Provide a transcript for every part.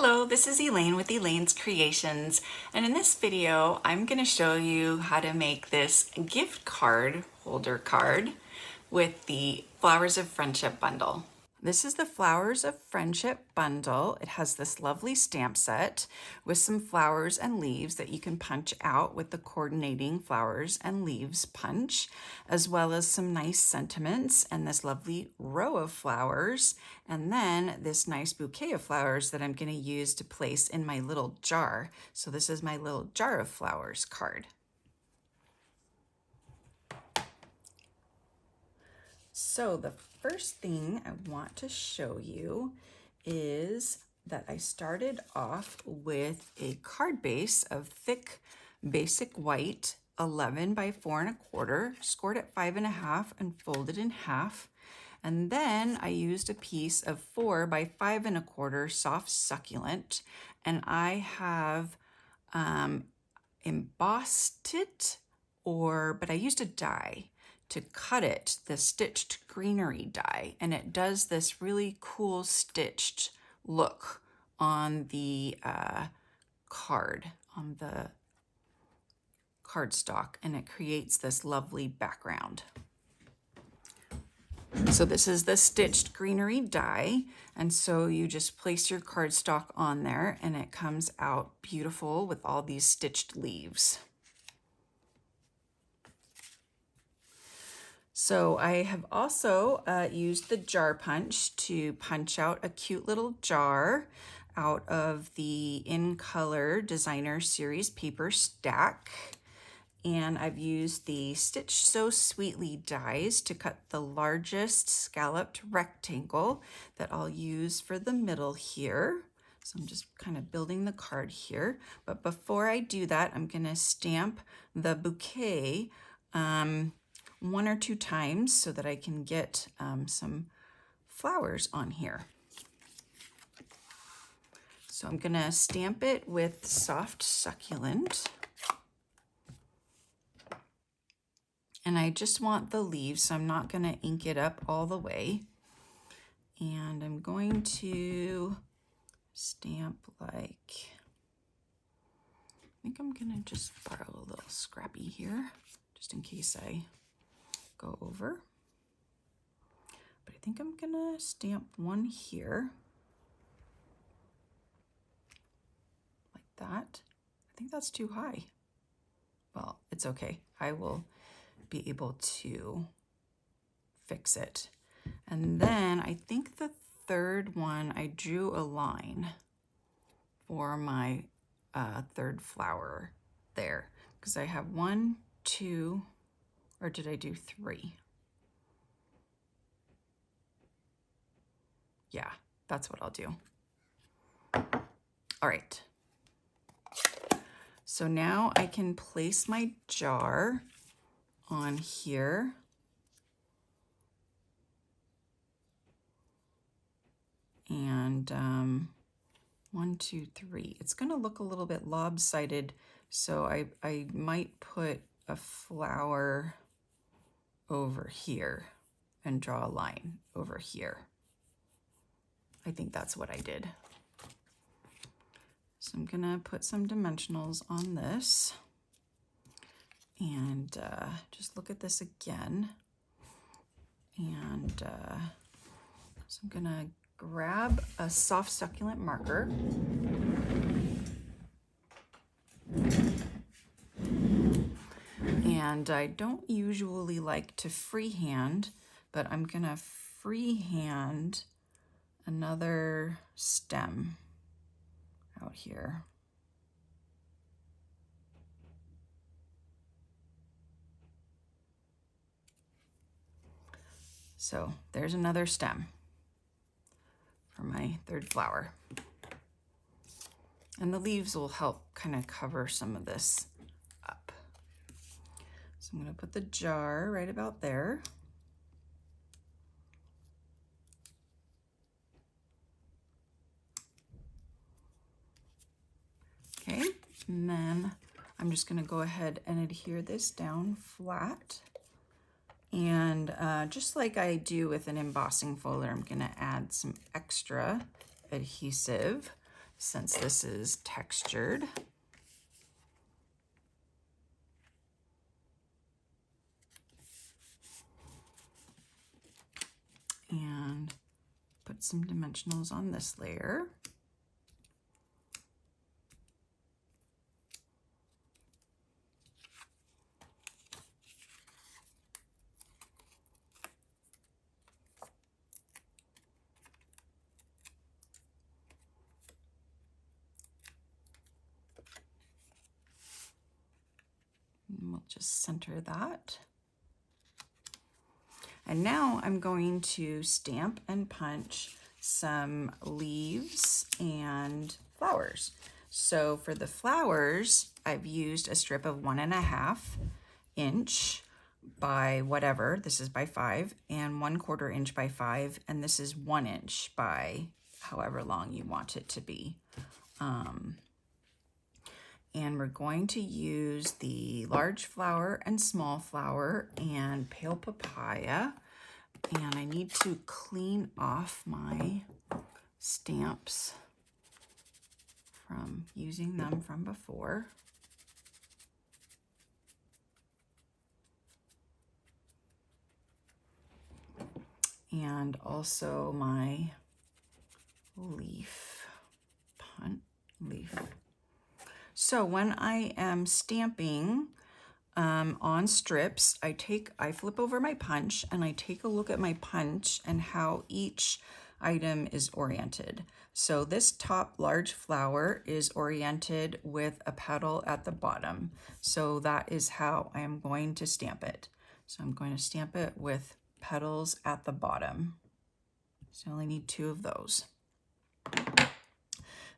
Hello, this is Elaine with Elaine's Creations, and in this video I'm going to show you how to make this gift card holder card with the Flowers of Friendship bundle. This is the Flowers of Friendship bundle. It has this lovely stamp set with some flowers and leaves that you can punch out with the coordinating flowers and leaves punch, as well as some nice sentiments and this lovely row of flowers, and then this nice bouquet of flowers that I'm going to use to place in my little jar. So this is my little jar of flowers card. So the first thing I want to show you is that I started off with a card base of thick basic white 11 by 4¼ scored at 5½ and folded in half. And then I used a piece of 4 by 5¼ soft succulent, and I have embossed it, but I used a die to cut it, the stitched greenery die, and it does this really cool stitched look on the card, on the cardstock, and it creates this lovely background. So this is the stitched greenery die, and so you just place your cardstock on there and it comes out beautiful with all these stitched leaves. So I have also used the jar punch to punch out a cute little jar out of the In Color Designer Series paper stack. And I've used the Stitch So Sweetly dies to cut the largest scalloped rectangle that I'll use for the middle here. So I'm just kind of building the card here. But before I do that, I'm going to stamp the bouquet 1 or 2 times so that I can get some flowers on here. So I'm gonna stamp it with soft succulent. And I just want the leaves, so I'm not gonna ink it up all the way. And I'm going to stamp like, I think I'm gonna just borrow a little scrappy here, just in case I go over. But I think I'm gonna stamp one here, like that. I think that's too high. Well, it's okay. I will be able to fix it. And then I think the third one, I drew a line for my third flower there, because I have 1, 2, or did I do 3? Yeah, that's what I'll do. All right. So now I can place my jar on here. And 1, 2, 3. It's going to look a little bit lopsided, so I might put a flower over here and draw a line over here. I think that's what I did. So I'm gonna put some dimensionals on this and just look at this again. And so I'm gonna grab a soft succulent marker. And I don't usually like to freehand, but I'm gonna freehand another stem out here. So there's another stem for my third flower. And the leaves will help kind of cover some of this up. So I'm going to put the jar right about there. Okay, and then I'm just going to go ahead and adhere this down flat. And just like I do with an embossing folder, I'm going to add some extra adhesive since this is textured. And put some dimensionals on this layer. And we'll just center that. And now I'm going to stamp and punch some leaves and flowers. So for the flowers, I've used a strip of 1.5 inch by whatever, this is by 5, and 1/4 inch by 5, and this is 1 inch by however long you want it to be. And we're going to use the large flower and small flower and pale papaya. And I need to clean off my stamps from using them from before. And also my leaf. So when I am stamping on strips, I flip over my punch and I take a look at my punch and how each item is oriented. So this top large flower is oriented with a petal at the bottom. So that is how I am going to stamp it. So I'm going to stamp it with petals at the bottom. So I only need 2 of those.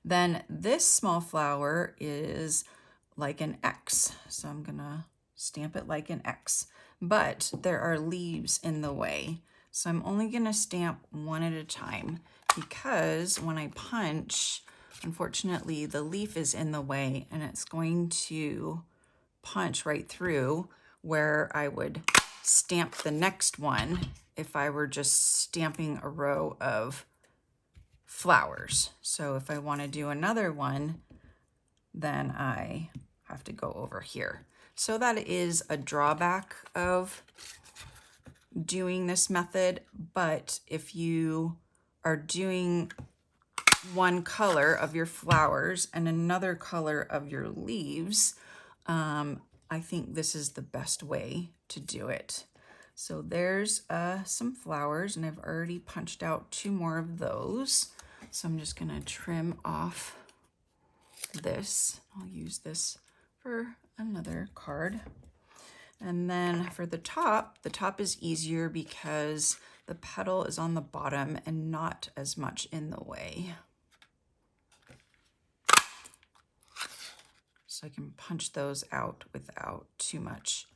Then this small flower is like an X. So I'm gonna stamp it like an X, but there are leaves in the way. So I'm only gonna stamp one at a time because when I punch, unfortunately the leaf is in the way and it's going to punch right through where I would stamp the next one if I were just stamping a row of flowers. So if I want to do another one, then I have to go over here. So that is a drawback of doing this method, but if you are doing one color of your flowers and another color of your leaves, I think this is the best way to do it. So there's some flowers, and I've already punched out 2 more of those. So I'm just gonna trim off this. I'll use this for another card. And then for the top is easier because the petal is on the bottom and not as much in the way. So I can punch those out without too much,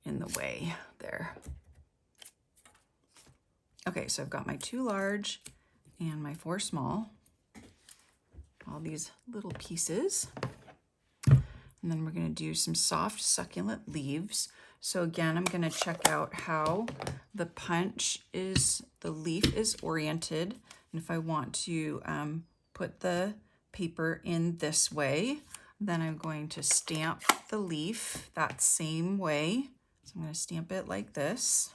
in the way there. Okay, so I've got my 2 large and my 4 small, all these little pieces. And then we're gonna do some soft succulent leaves. So again, I'm gonna check out how the leaf is oriented. And if I want to put the paper in this way, then I'm going to stamp the leaf that same way. So I'm gonna stamp it like this.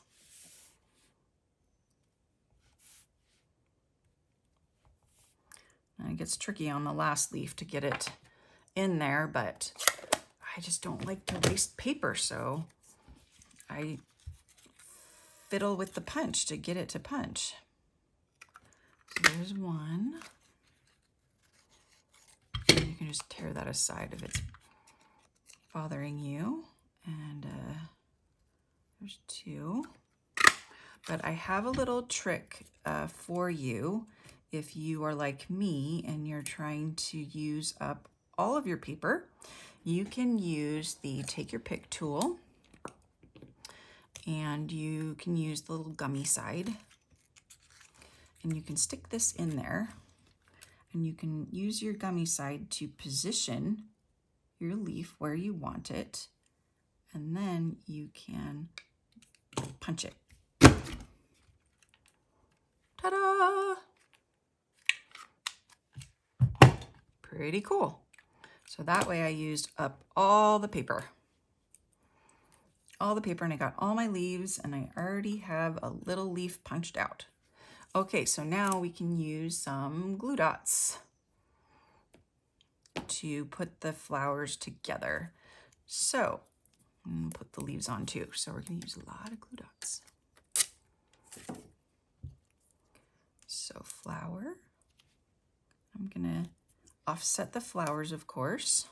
And it gets tricky on the last leaf to get it in there, but I just don't like to waste paper, so I fiddle with the punch to get it to punch. So there's one. And you can just tear that aside if it's bothering you. And there's 2. But I have a little trick for you if you are like me and you're trying to use up all of your paper. You can use the Take Your Pick tool, and you can use the little gummy side, and you can stick this in there, and you can use your gummy side to position your leaf where you want it, and then you can punch it. Ta-da! Pretty cool. So that way I used up all the paper. And I got all my leaves, and I already have a little leaf punched out. Okay, so now we can use some glue dots to put the flowers together. So I'm gonna put the leaves on too. So we're gonna use a lot of glue dots. So flower, I'm gonna offset the flowers, of course.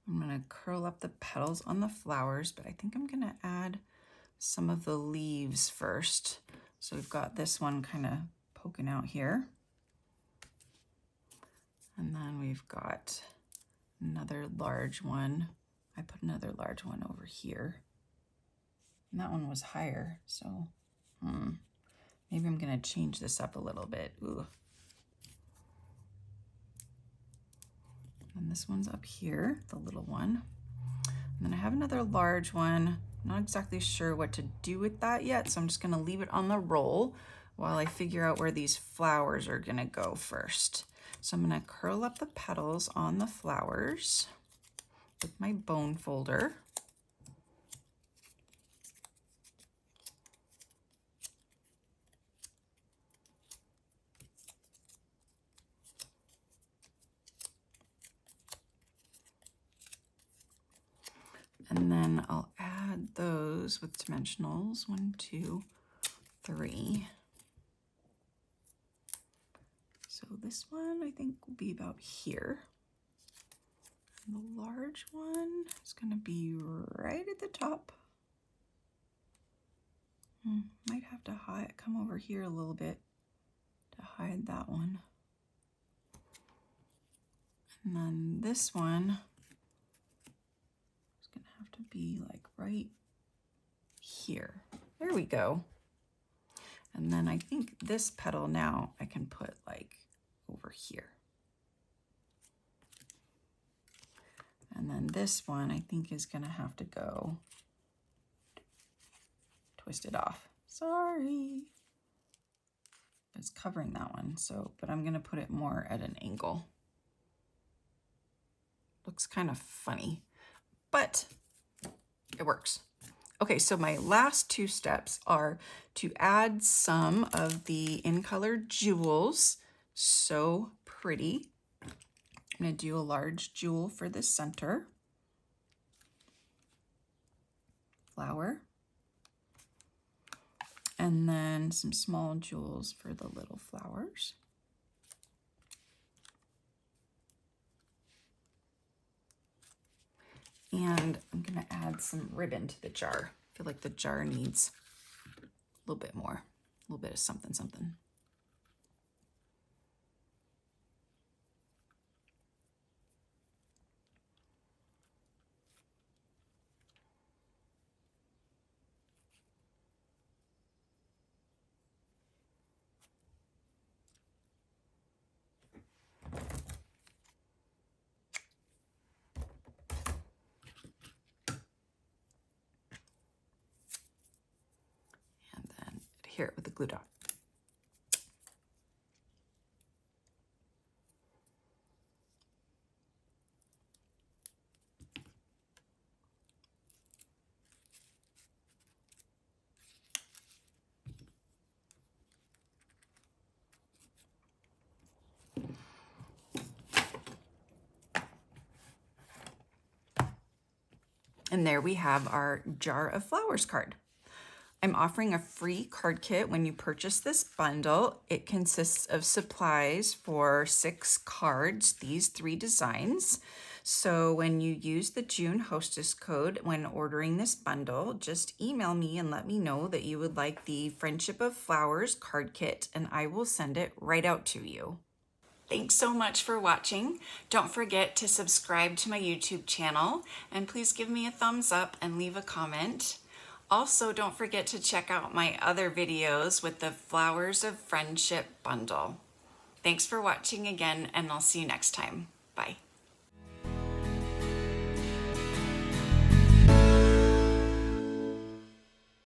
I'm gonna curl up the petals on the flowers, but I think I'm gonna add some of the leaves first. So we've got this one kind of poking out here. And then we've got another large one. I put another large one over here. And that one was higher, so maybe I'm gonna change this up a little bit. Ooh. And this one's up here, the little one. And then I have another large one. I'm not exactly sure what to do with that yet, so I'm just gonna leave it on the roll while I figure out where these flowers are gonna go first. So I'm gonna curl up the petals on the flowers with my bone folder. And then I'll add those with dimensionals, 1, 2, 3. So this one I think will be about here. And the large one is gonna be right at the top. Might have to come over here a little bit to hide that one. And then this one is gonna have to be like right here. There we go. And then I think this petal now I can put like over here. And then this one I think is gonna have to go twisted off. Sorry. It's covering that one, so, but I'm gonna put it more at an angle. Looks kind of funny, but it works. Okay, so my last two steps are to add some of the in color jewels. So pretty. I'm gonna do a large jewel for the center. Flower. And then some small jewels for the little flowers. And I'm gonna add some ribbon to the jar. I feel like the jar needs a little bit more, a little bit of something, something. Adhere it with the glue dot. And there we have our Jar of Flowers card. I'm offering a free card kit when you purchase this bundle. It consists of supplies for 6 cards, these 3 designs. So when you use the June hostess code when ordering this bundle, just email me and let me know that you would like the Friendship of Flowers card kit, and I will send it right out to you. Thanks so much for watching. Don't forget to subscribe to my YouTube channel, and please give me a thumbs up and leave a comment. Also, don't forget to check out my other videos with the Flowers of Friendship bundle. Thanks for watching again, and I'll see you next time. Bye.